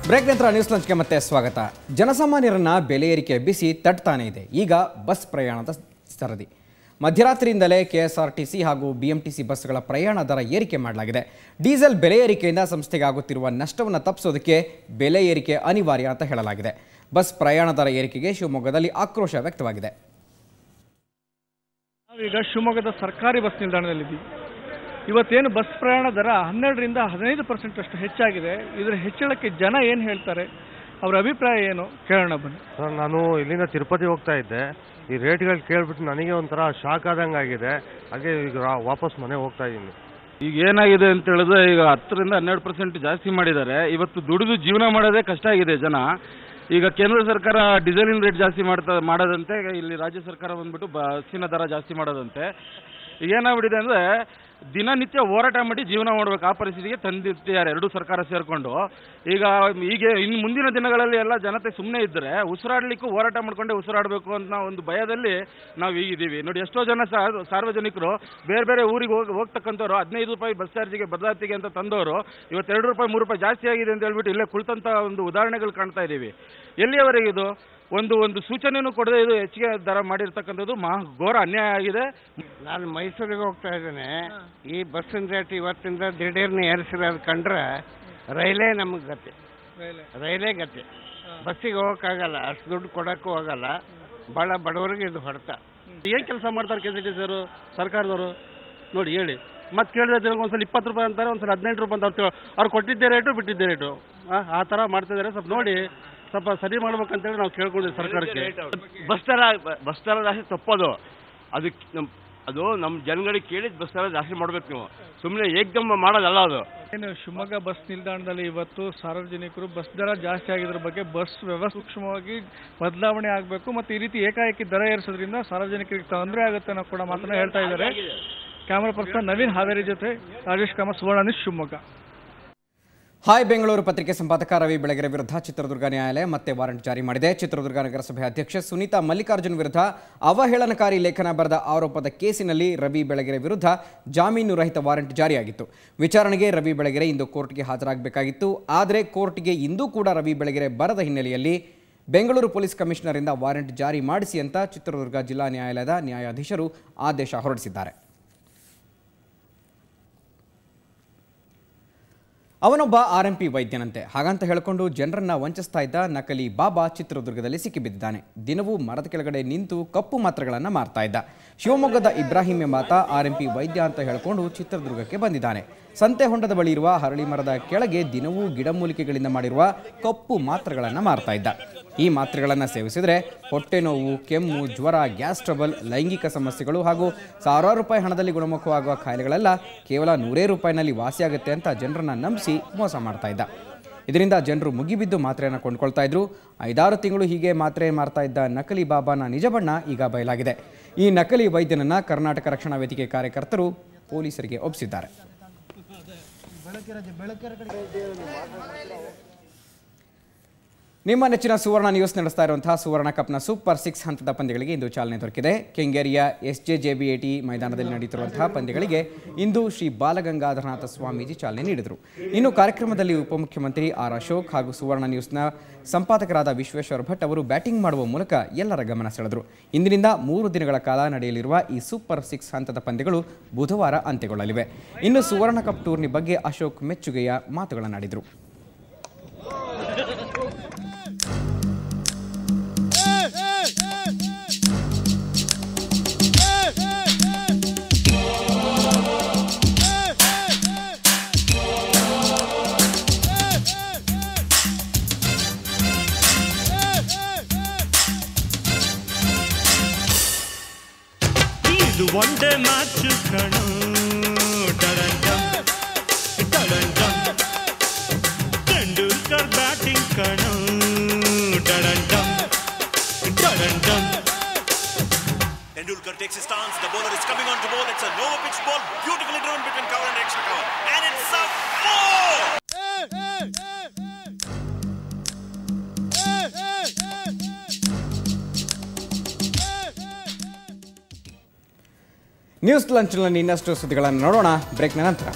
Break ನಂತರ news ಲಂಚ್ಗೆ ಮತ್ತೆ ಸ್ವಾಗತ. ಜನಸಾಮಾನ್ಯರನ್ನ ಬೆಲೆ ಏರಿಕೆ ಬಿಸಿ ತಟ್ತಾನೆ ಇದೆ. ಈಗ ಬಸ್ ಪ್ರಯಾಣದ ಸರದಿ. ಮಧ್ಯರಾತ್ರಿಯಿಂದಲೇ ಕೆಎಸ್ಆರ್ಟಿಸಿ ಹಾಗೂ ಬಿಎಂಟಿಸಿ ಬಸ್ಗಳ ಪ್ರಯಾಣ ದರ ಏರಿಕೆ ಮಾಡಲಾಗಿದೆ. ಡೀಸೆಲ್ ಬೆಲೆ ಏರಿಕೆಯಿಂದ ಸಂಸ್ಥೆಗೆ ಆಗುತ್ತಿರುವ ನಷ್ಟವನ್ನು ತಪ್ಪಿಸೋದಕ್ಕೆ ಬೆಲೆ ಏರಿಕೆ ಅನಿವಾರ್ಯ ಅಂತ ಹೇಳಲಾಗಿದೆ. ಬಸ್ ಪ್ರಯಾಣ ದರ ಏರಿಕೆಗೆ ಶಿವಮೊಗ್ಗದಲ್ಲಿ ಆಕ್ರೋಶ ವ್ಯಕ್ತವಾಗಿದೆ. ನಾವೀಗ ಶಿವಮೊಗ್ಗದ ಸರ್ಕಾರಿ ಬಸ್ ನಿಲ್ದಾಣದಲ್ಲಿದ್ದೀವಿ. ಇವತ್ತೇನು ಬಸ್ ಪ್ರಯಾಣ ದರ 12ರಿಂದ 15% ಅಷ್ಟು ಹೆಚ್ಚಾಗಿದೆ. ಇದರ ಹೆಚ್ಚಳಕ್ಕೆ ಜನ ಏನು ಹೇಳ್ತಾರೆ, ಅವರ ಅಭಿಪ್ರಾಯ ಏನು ಕೇಳೋಣ ಬನ್ನಿ. ಸರ್, ನಾನು ಇಲ್ಲಿಂದ ತಿರುಪತಿ ಹೋಗ್ತಾ ಇದ್ದೆ. ಈ ರೇಟ್ಗಳು ಕೇಳ್ಬಿಟ್ಟು ನನಗೆ ಒಂಥರ ಶಾಕ್ ಆದಂಗೆ ಆಗಿದೆ. ಹಾಗೆ ಈಗ ವಾಪಸ್ ಮನೆ ಹೋಗ್ತಾ ಇದ್ದೀನಿ. ಈಗ ಏನಾಗಿದೆ ಅಂತ ಹೇಳಿದ್ರೆ, ಈಗ 10ರಿಂದ 12% ಜಾಸ್ತಿ ಮಾಡಿದ್ದಾರೆ. ಇವತ್ತು ದುಡಿದು ಜೀವನ ಮಾಡೋದೇ ಕಷ್ಟ ಆಗಿದೆ ಜನ. ಈಗ ಕೇಂದ್ರ ಸರ್ಕಾರ ಡೀಸೆಲಿನ ರೇಟ್ ಜಾಸ್ತಿ ಮಾಡೋದಂತೆ, ಇಲ್ಲಿ ರಾಜ್ಯ ಸರ್ಕಾರ ಬಂದ್ಬಿಟ್ಟು ಬಸ್ಸಿನ ದರ ಜಾಸ್ತಿ ಮಾಡೋದಂತೆ. ಈಗ ಏನಾಗ್ಬಿಟ್ಟಿದೆ ಅಂದರೆ, ದಿನನಿತ್ಯ ಹೋರಾಟ ಮಾಡಿ ಜೀವನ ಮಾಡಬೇಕು, ಆ ಪರಿಸ್ಥಿತಿಗೆ ತಂದಿರ್ತಿದ್ದಾರೆ ಎರಡೂ ಸರ್ಕಾರ ಸೇರಿಕೊಂಡು. ಈಗ ಇನ್ನು ಮುಂದಿನ ದಿನಗಳಲ್ಲಿ ಎಲ್ಲ ಜನತೆ ಸುಮ್ಮನೆ ಇದ್ದರೆ ಉಸಿರಾಡಲಿಕ್ಕೂ ಹೋರಾಟ ಮಾಡ್ಕೊಂಡೆ ಉಸಿರಾಡಬೇಕು ಅನ್ನೋ ಒಂದು ಭಯದಲ್ಲಿ ನಾವು ಈಗಿದ್ದೀವಿ. ನೋಡಿ, ಎಷ್ಟೋ ಜನ ಸಾರ್ವಜನಿಕರು ಬೇರೆ ಬೇರೆ ಊರಿಗೆ ಹೋಗ್ತಕ್ಕಂಥವ್ರು 15 ರೂಪಾಯಿ ಬಸ್ ಚಾರ್ಜಿಗೆ ಬದಲಾತಿಗೆ ಅಂತ ತಂದವರು ಇವತ್ತು 2 ರೂಪಾಯಿ 3 ರೂಪಾಯಿ ಜಾಸ್ತಿ ಆಗಿದೆ ಅಂತ ಹೇಳ್ಬಿಟ್ಟು ಇಲ್ಲೇ ಕುಳಿತಂಥ ಒಂದು ಉದಾಹರಣೆಗಳು ಕಾಣ್ತಾ ಇದ್ದೀವಿ. ಎಲ್ಲಿಯವರೆಗೆ ಇದು ಒಂದು ಸೂಚನೆಯೂ ಕೊಡದೆ ಇದು ಹೆಚ್ಚಿಗೆ ದರ ಮಾಡಿರ್ತಕ್ಕಂಥದ್ದು ಘೋರ ಅನ್ಯಾಯ ಆಗಿದೆ. ನಾನು ಮೈಸೂರಿಗೆ ಹೋಗ್ತಾ ಇದ್ದೇನೆ. ಈ ಬಸ್ಸಿನ ರೇಟ್ ಇವತ್ತಿಂದ ದಿಢೀರ್ನ ಏರಿಸಿರೋದು ಕಂಡ್ರೆ ರೈಲೇ ನಮಗೆ ಗತಿ, ರೈಲೇ ಗತಿ. ಬಸ್ಸಿಗೆ ಹೋಗೋಕ್ಕಾಗಲ್ಲ, ಅಷ್ಟು ದುಡ್ಡು ಕೊಡೋಕ್ಕೂ ಹೋಗಲ್ಲ. ಭಾಳ ಬಡವರಿಗೆ ಇದು ಹೊಡೆತ. ಏನು ಕೆಲಸ ಮಾಡ್ತಾರೆ ಕೆಸಿಟಿಸಿಯವರು, ಸರ್ಕಾರದವರು? ನೋಡಿ ಹೇಳಿ, ಮತ್ತೆ ಕೇಳಿದ್ರೆ ಒಂದ್ಸಲ 20 ರೂಪಾಯಿ ಅಂತಾರೆ, ಒಂದ್ಸಲ 18 ರೂಪಾಯಿ ಅಂತ ಅವ್ರು ಕೊಟ್ಟಿದ್ದೇ ರೇಟು ಬಿಟ್ಟಿದ್ದೇ ರೇಟು, ಆ ಥರ ಮಾಡ್ತಿದ್ದಾರೆ. ಸ್ವಲ್ಪ ನೋಡಿ, ಸ್ವಲ್ಪ ಸರಿ ಮಾಡ್ಬೇಕಂತೇಳಿ ನಾವು ಕೇಳ್ಕೊಂಡಿದ್ದೀವಿ ಸರ್ಕಾರಕ್ಕೆ. ಬಸ್ ದರ ಜಾಸ್ತಿ ತಪ್ಪೋದು. ಅದು ನಮ್ಮ ಜನಗಳಿಗೆ ಕೇಳಿದ ಬಸ್ ದರ ಜಾಸ್ತಿ ಮಾಡ್ಬೇಕು. ನೀವು ಸುಮ್ಮನೆ ಏಕದಮ್ ಮಾಡೋದಲ್ಲ ಅದು. ಏನು ಶಿವಮೊಗ್ಗ ಬಸ್ ನಿಲ್ದಾಣದಲ್ಲಿ ಇವತ್ತು ಸಾರ್ವಜನಿಕರು ಬಸ್ ದರ ಜಾಸ್ತಿ ಆಗಿದ್ರ ಬಗ್ಗೆ ಬಸ್ ವ್ಯವಸ್ಥೆ ಸೂಕ್ಷ್ಮವಾಗಿ ಬದಲಾವಣೆ ಆಗಬೇಕು ಮತ್ತು ಈ ರೀತಿ ಏಕಾಏಕಿ ದರ ಏರಿಸೋದ್ರಿಂದ ಸಾರ್ವಜನಿಕರಿಗೆ ತೊಂದರೆ ಆಗುತ್ತೆ ಅನ್ನೋ ಕೂಡ ಮಾತನ್ನ ಹೇಳ್ತಾ ಇದ್ದಾರೆ. ಕ್ಯಾಮರಾ ಪರ್ಸನ್ ನವೀನ್ ಹಾವೇರಿ ಜೊತೆ ರಾಜೇಶ್ ಕಾಮತ್, ಸುವರ್ಣ ನ್ಯೂಸ್, ಶಿವಮೊಗ್ಗ. ಹಾಯ್ ಬೆಂಗಳೂರು ಪತ್ರಿಕೆ ಸಂಪಾದಕ ರವಿ ಬೆಳಗೆರೆ ವಿರುದ್ಧ ಚಿತ್ರದುರ್ಗ ನ್ಯಾಯಾಲಯ ಮತ್ತೆ ವಾರೆಂಟ್ ಜಾರಿ ಮಾಡಿದೆ. ಚಿತ್ರದುರ್ಗ ನಗರಸಭೆ ಅಧ್ಯಕ್ಷೆ ಸುನೀತಾ ಮಲ್ಲಿಕಾರ್ಜುನ್ ವಿರುದ್ಧ ಅವಹೇಳನಕಾರಿ ಲೇಖನ ಬರೆದ ಆರೋಪದ ಕೇಸಿನಲ್ಲಿ ರವಿ ಬೆಳಗೆರೆ ವಿರುದ್ಧ ಜಾಮೀನು ರಹಿತ ವಾರೆಂಟ್ ಜಾರಿಯಾಗಿತ್ತು. ವಿಚಾರಣೆಗೆ ರವಿ ಬೆಳಗೆರೆ ಇಂದು ಕೋರ್ಟ್ಗೆ ಹಾಜರಾಗಬೇಕಾಗಿತ್ತು. ಆದರೆ ಕೋರ್ಟ್ಗೆ ಇಂದೂ ಕೂಡ ರವಿ ಬೆಳಗೆರೆ ಬರದ ಹಿನ್ನೆಲೆಯಲ್ಲಿ ಬೆಂಗಳೂರು ಪೊಲೀಸ್ ಕಮಿಷನರಿಂದ ವಾರೆಂಟ್ ಜಾರಿ ಮಾಡಿಸಿ ಅಂತ ಚಿತ್ರದುರ್ಗ ಜಿಲ್ಲಾ ನ್ಯಾಯಾಲಯದ ನ್ಯಾಯಾಧೀಶರು ಆದೇಶ ಹೊರಡಿಸಿದ್ದಾರೆ. ಅವನೊಬ್ಬ RMP ವೈದ್ಯನಂತೆ. ಹಾಗಂತ ಹೇಳಿಕೊಂಡು ಜನರನ್ನ ವಂಚಿಸ್ತಾ ಇದ್ದ ನಕಲಿ ಬಾಬಾ ಚಿತ್ರದುರ್ಗದಲ್ಲಿ ಸಿಕ್ಕಿಬಿದ್ದಿದ್ದಾನೆ. ದಿನವೂ ಮರದ ಕೆಳಗಡೆ ನಿಂತು ಕಪ್ಪು ಮಾತ್ರೆಗಳನ್ನು ಮಾರ್ತಾ ಇದ್ದ. ಶಿವಮೊಗ್ಗದ ಇಬ್ರಾಹಿಂ ಎಂಬಾತ RMP ವೈದ್ಯ ಅಂತ ಹೇಳಿಕೊಂಡು ಚಿತ್ರದುರ್ಗಕ್ಕೆ ಬಂದಿದ್ದಾನೆ. ಸಂತೆ ಹೊಂಡದ ಬಳಿ ಇರುವ ಹರಳಿ ಮರದ ಕೆಳಗೆ ದಿನವೂ ಗಿಡಮೂಲಿಕೆಗಳಿಂದ ಮಾಡಿರುವ ಕಪ್ಪು ಮಾತ್ರೆಗಳನ್ನು ಮಾರ್ತಾ ಇದ್ದ. ಈ ಮಾತ್ರೆಗಳನ್ನು ಸೇವಿಸಿದರೆ ಹೊಟ್ಟೆ ನೋವು, ಕೆಮ್ಮು, ಜ್ವರ, ಗ್ಯಾಸ್ ಟ್ರಬಲ್, ಲೈಂಗಿಕ ಸಮಸ್ಯೆಗಳು ಹಾಗೂ ಸಾವಿರಾರು ರೂಪಾಯಿ ಹಣದಲ್ಲಿ ಗುಣಮುಖವಾಗುವ ಕಾಯಿಲೆಗಳೆಲ್ಲ ಕೇವಲ 100 ರೂಪಾಯಿನಲ್ಲಿ ವಾಸಿಯಾಗುತ್ತೆ ಅಂತ ಜನರನ್ನ ನಂಬಿಸಿ ಮೋಸ ಮಾಡ್ತಾ ಇದ್ದ. ಇದರಿಂದ ಜನರು ಮುಗಿಬಿದ್ದು ಮಾತ್ರೆಯನ್ನು ಕೊಂಡ್ಕೊಳ್ತಾ ಇದ್ರು. 5-6 ತಿಂಗಳು ಹೀಗೆ ಮಾತ್ರೆ ಮಾರ್ತಾ ಇದ್ದ ನಕಲಿ ಬಾಬಾನ ನಿಜ ಬಣ್ಣ ಈಗ ಬಯಲಾಗಿದೆ. ಈ ನಕಲಿ ವೈದ್ಯನನ್ನ ಕರ್ನಾಟಕ ರಕ್ಷಣಾ ವೇದಿಕೆ ಕಾರ್ಯಕರ್ತರು ಪೊಲೀಸರಿಗೆ ಒಪ್ಪಿಸಿದ್ದಾರೆ. ನಿಮ್ಮ ನೆಚ್ಚಿನ ಸುವರ್ಣ ನ್ಯೂಸ್ ನಡೆಸ್ತಾ ಇರುವಂತಹ ಸುವರ್ಣ ಕಪ್ನ ಸೂಪರ್ 6 ಹಂತದ ಪಂದ್ಯಗಳಿಗೆ ಇಂದು ಚಾಲನೆ ದೊರಕಿದೆ. ಕೆಂಗೇರಿಯ SJJBAT ಮೈದಾನದಲ್ಲಿ ನಡೆಯುತ್ತಿರುವಂತಹ ಪಂದ್ಯಗಳಿಗೆ ಇಂದು ಶ್ರೀ ಬಾಲಗಂಗಾಧರನಾಥ ಸ್ವಾಮೀಜಿ ಚಾಲನೆ ನೀಡಿದರು. ಇನ್ನು ಕಾರ್ಯಕ್ರಮದಲ್ಲಿ ಉಪಮುಖ್ಯಮಂತ್ರಿ ಆರ್ ಅಶೋಕ್ ಹಾಗೂ ಸುವರ್ಣ ನ್ಯೂಸ್ನ ಸಂಪಾದಕರಾದ ವಿಶ್ವೇಶ್ವರ ಭಟ್ ಅವರು ಬ್ಯಾಟಿಂಗ್ ಮಾಡುವ ಮೂಲಕ ಎಲ್ಲರ ಗಮನ ಸೆಳೆದರು. ಇಂದಿನಿಂದ 3 ದಿನಗಳ ಕಾಲ ನಡೆಯಲಿರುವ ಈ ಸೂಪರ್ 6 ಹಂತದ ಪಂದ್ಯಗಳು ಬುಧವಾರ ಅಂತ್ಯಗೊಳ್ಳಲಿವೆ. ಇನ್ನು ಸುವರ್ಣ ಕಪ್ ಟೂರ್ನಿ ಬಗ್ಗೆ ಅಶೋಕ್ ಮೆಚ್ಚುಗೆಯ ಮಾತುಗಳನ್ನಾಡಿದರು. ಇದು ಒಂದೇ ಮ್ಯಾಚ್ ಕಣೋ, ತೆಂಡೂಲ್ಕರ್ ಬ್ಯಾಟಿಂಗ್ ಕಣೋ, Tendulkar takes his stance, the bowler is coming on to bowl, it's a lower pitch ball, beautifully driven between cover and extra cover, and it's a 4! News ಲಂಚ್ನಲ್ಲಿ ಇನ್ನಷ್ಟು ಸುದ್ದಿಗಳನ್ನು ನೋಡೋಣ ಬ್ರೇಕ್ನ ನಂತರ.